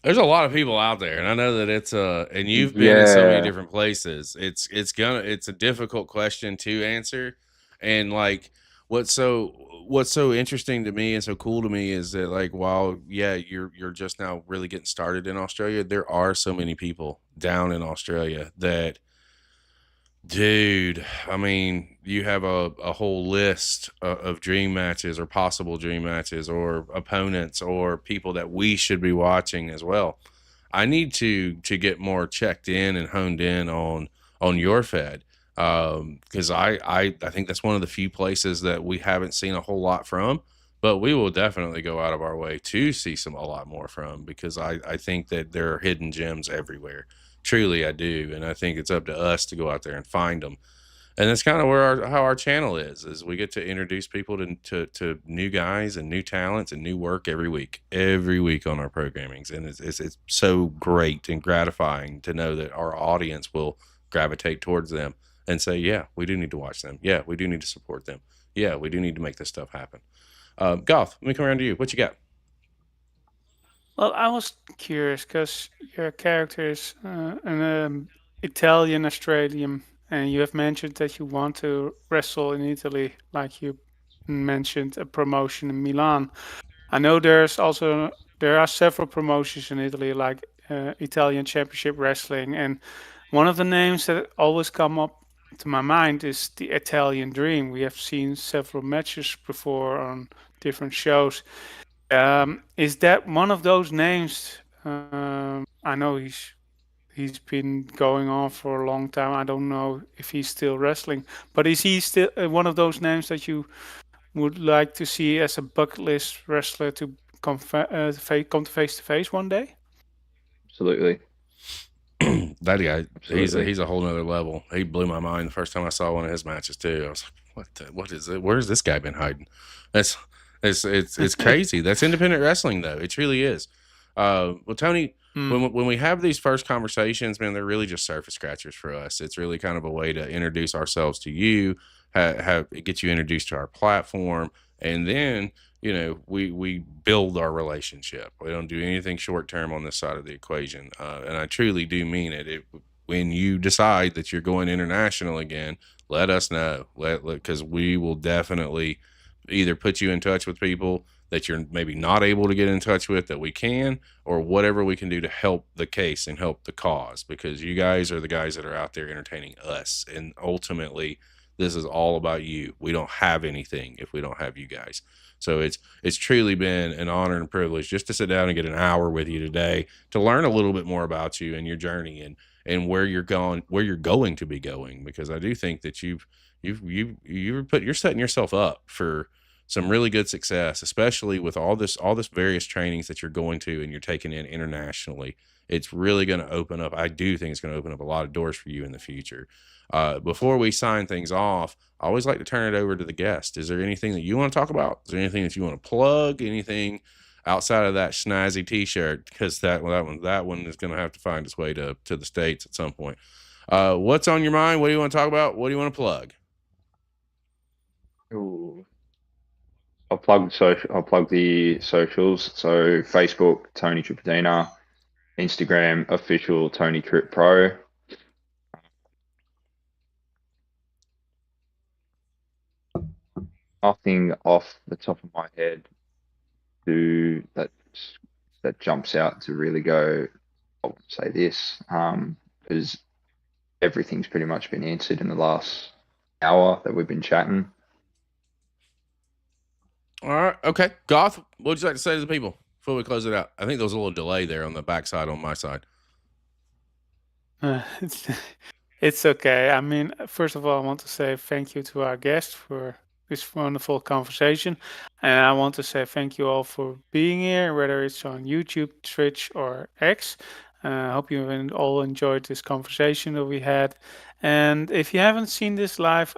There's a lot of people out there, and I know that it's and you've been in so many different places. It's a difficult question to answer, and like what's so interesting to me and so cool to me is that, like, while you're just now really getting started in Australia, there are so many people down in Australia that, dude, I mean, you have a whole list of dream matches or possible dream matches or opponents or people that we should be watching as well. I need to get more checked in and honed in on your Fed. Because I think that's one of the few places that we haven't seen a whole lot from, but we will definitely go out of our way to see a lot more from, because I think that there are hidden gems everywhere. Truly, I do, and I think it's up to us to go out there and find them. And that's kind of where how our channel is we get to introduce people to new guys and new talents and new work every week on our programmings. And it's so great and gratifying to know that our audience will gravitate towards them and say, yeah, we do need to watch them. Yeah, we do need to support them. Yeah, we do need to make this stuff happen. Goth, let me come around to you. What you got? Well, I was curious because your character is an Italian Australian, and you have mentioned that you want to wrestle in Italy, like you mentioned a promotion in Milan. I know there are several promotions in Italy, like Italian Championship Wrestling, and one of the names that always come up to my mind is the Italian Dream. We have seen several matches before on different shows. Is that one of those names? I know he's been going on for a long time. I don't know if he's still wrestling, but is he still one of those names that you would like to see as a bucket list wrestler to come to face to face one day? Absolutely. That guy, Absolutely. he's a whole nother level. He blew my mind the first time I saw one of his matches too. I was like, what is it? Where's this guy been hiding? That's it's crazy. That's independent wrestling though. It truly is. Well, Tony, when we have these first conversations, man, they're really just surface scratchers for us. It's really kind of a way to introduce ourselves to you, have get you introduced to our platform, and then we build our relationship. We don't do anything short term on this side of the equation, and I truly do mean it. When you decide that you're going international again, let us know, because we will definitely either put you in touch with people that you're maybe not able to get in touch with that we can, or whatever we can do to help the case and help the cause, because you guys are the guys that are out there entertaining us, and ultimately this is all about you. We don't have anything if we don't have you guys. So it's truly been an honor and privilege just to sit down and get an hour with you today to learn a little bit more about you and your journey, and where you're going to be going, because I do think that you're setting yourself up for some really good success, especially with all this various trainings that you're going to and you're taking in internationally. It's really going to open up. I do think it's going to open up a lot of doors for you in the future. Before we sign things off, I always like to turn it over to the guest. Is there anything that you want to talk about? Is there anything that you want to plug? Anything outside of that snazzy T-shirt? Because that one is going to have to find its way to the States at some point. What's on your mind? What do you want to talk about? What do you want to plug? Ooh. I'll plug the socials. So Facebook, Tony Tripodina, Instagram, official Tony Trip Pro. Nothing off the top of my head that jumps out to really go, I won't say this, because everything's pretty much been answered in the last hour that we've been chatting. All right. Okay. Goth, what would you like to say to the people before we close it out? I think there was a little delay there on the backside on my side. It's okay. I mean, first of all, I want to say thank you to our guest for this wonderful conversation. And I want to say thank you all for being here, whether it's on YouTube, Twitch, or X. I hope you all enjoyed this conversation that we had. And if you haven't seen this live,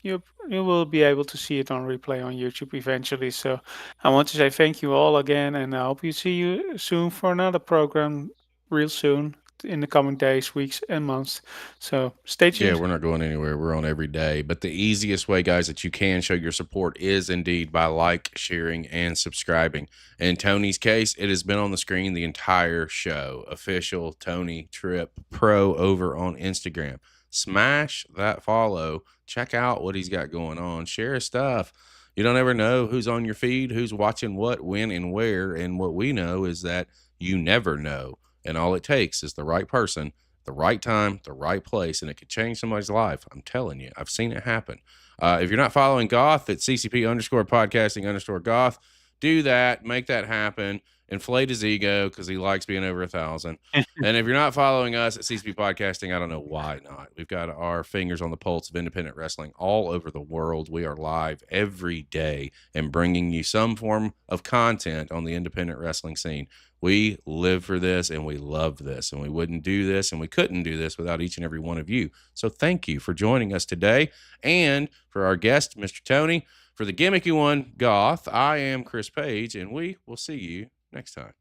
you will be able to see it on replay on YouTube eventually. So I want to say thank you all again, and I hope you see you soon for another program real soon in the coming days, weeks, and months. So stay tuned. Yeah, we're not going anywhere. We're on every day. But the easiest way, guys, that you can show your support is indeed by sharing, and subscribing. In Tony's case, it has been on the screen the entire show. Official Tony Trip Pro over on Instagram. Smash that follow. Check out what he's got going on. Share his stuff. You don't ever know who's on your feed, who's watching what, when, and where. And what we know is that you never know. And all it takes is the right person, the right time, the right place, and it could change somebody's life. I'm telling you, I've seen it happen. If you're not following Goth, it's CCP _podcasting _Goth. do that, make that happen, inflate his ego because he likes being over 1,000. And if you're not following us at CCP Podcasting, I don't know why not. We've got our fingers on the pulse of independent wrestling all over the world. We are live every day and bringing you some form of content on the independent wrestling scene. We live for this and we love this, and we wouldn't do this and we couldn't do this without each and every one of you. So thank you for joining us today. And for our guest, Mr. Tony, for the gimmicky one, Goth, I am Chris Page, and we will see you next time.